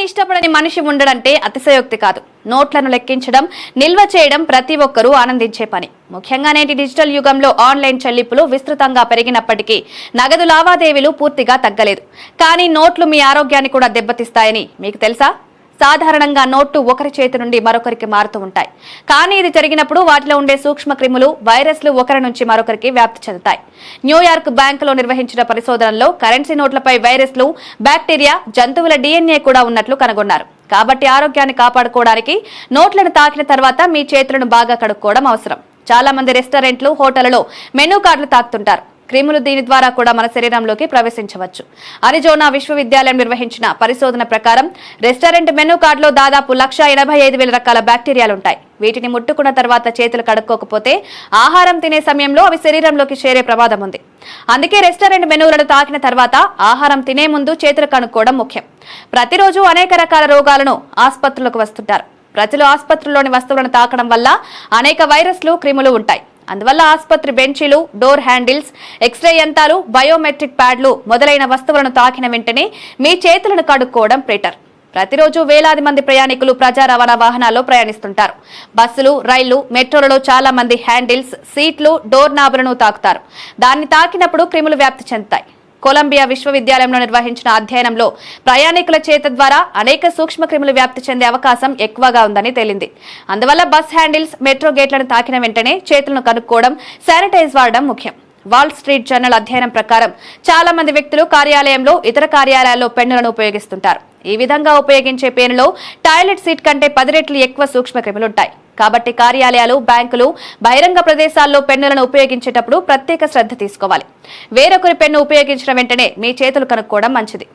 ఇష్టపడని మనిషి ఉండడంటే అతిశయోక్తి కాదు. నోట్లను లెక్కించడం, నిల్వ చేయడం ప్రతి ఒక్కరూ ఆనందించే పని. ముఖ్యంగా నేటి డిజిటల్ యుగంలో ఆన్లైన్ చెల్లింపులు విస్తృతంగా పెరిగినప్పటికీ నగదు లావాదేవీలు పూర్తిగా తగ్గలేదు. కానీ నోట్లు మీ ఆరోగ్యాన్ని కూడా దెబ్బతీస్తాయని మీకు తెలుసా? సాధారణంగా నోట్లు ఒకరి చేతి నుండి మరొకరికి మారుతూ ఉంటాయి. కానీ ఇది జరిగినప్పుడు వాటిలో ఉండే సూక్ష్మ క్రిములు, వైరస్లు ఒకరి నుంచి మరొకరికి వ్యాప్తి చెందుతాయి. న్యూయార్క్ బ్యాంకులో నిర్వహించిన పరిశోధనలో కరెన్సీ నోట్లపై వైరస్లు, బ్యాక్టీరియా, జంతువుల DNA కూడా ఉన్నట్లు కనుగొన్నారు. కాబట్టి ఆరోగ్యాన్ని కాపాడుకోవడానికి నోట్లను తాకిన తర్వాత మీ చేతులను బాగా కడుక్కోవడం అవసరం. చాలా మంది రెస్టారెంట్లు, హోటళ్లలో మెనూ కార్డులు తాకుతుంటారు. క్రిములు దీని ద్వారా కూడా మన శరీరంలోకి ప్రవేశించవచ్చు. అరిజోనా విశ్వవిద్యాలయం నిర్వహించిన పరిశోధన ప్రకారం రెస్టారెంట్ మెనూ కార్డులో దాదాపు 1,85,000 రకాల బ్యాక్టీరియాలుంటాయి. వీటిని ముట్టుకున్న తర్వాత చేతులు కడుక్కోకపోతే ఆహారం తినే సమయంలో అవి శరీరంలోకి చేరే ప్రమాదం ఉంది. అందుకే రెస్టారెంట్ మెనూలను తాకిన తర్వాత ఆహారం తినే ముందు చేతులు కడుక్కోవడం ముఖ్యం. ప్రతిరోజు అనేక రకాల రోగాలను ఆసుపత్రులకు వస్తుంటారు. ప్రజలు ఆసుపత్రుల్లోని వస్తువులను తాకడం వల్ల అనేక వైరస్లు, క్రిములు ఉంటాయి. అందువల్ల ఆసుపత్రి బెంచీలు, డోర్ హ్యాండిల్స్, ఎక్స్రే యంత్రాలు, బయోమెట్రిక్ ప్యాడ్లు మొదలైన వస్తువులను తాకిన వెంటనే మీ చేతులను కడుక్కోవడం బెటర్. ప్రతిరోజు వేలాది మంది ప్రయాణికులు ప్రజా రవాణా వాహనాల్లో ప్రయాణిస్తుంటారు. బస్సులు, రైళ్లు, మెట్రోలలో చాలా మంది హ్యాండిల్స్, సీట్లు, డోర్ నాబులను తాకుతారు. దాన్ని తాకినప్పుడు క్రిములు వ్యాప్తి చెందుతాయి. కొలంబియా విశ్వవిద్యాలయంలో నిర్వహించిన అధ్యయనంలో ప్రయాణికుల చేత ద్వారా అనేక సూక్ష్మ క్రిములు వ్యాప్తి చెందే అవకాశం ఎక్కువగా ఉందని తేలింది. అందువల్ల బస్ హ్యాండిల్స్, మెట్రో గేట్లను తాకిన వెంటనే చేతులను కడుక్కోవడం, శానిటైజ్ వాడడం ముఖ్యం. వాల్ స్ట్రీట్ జర్నల్ అధ్యయనం ప్రకారం చాలా మంది వ్యక్తులు కార్యాలయంలో, ఇతర కార్యాలయాల్లో పెన్నులను ఉపయోగిస్తుంటారు. ఈ విధంగా ఉపయోగించే పెన్నులో టాయిలెట్ సీట్ కంటే 10 రెట్లు ఎక్కువ సూక్ష్మ క్రిములుంటాయి. కాబట్టి కార్యాలయాలు, బ్యాంకులు, బహిరంగ ప్రదేశాల్లో పెన్నులను ఉపయోగించేటప్పుడు ప్రత్యేక శ్రద్ధ తీసుకోవాలి. వేరొకరి పెన్ను ఉపయోగించిన వెంటనే మీ చేతులు కనుక్కోవడం మంచిది.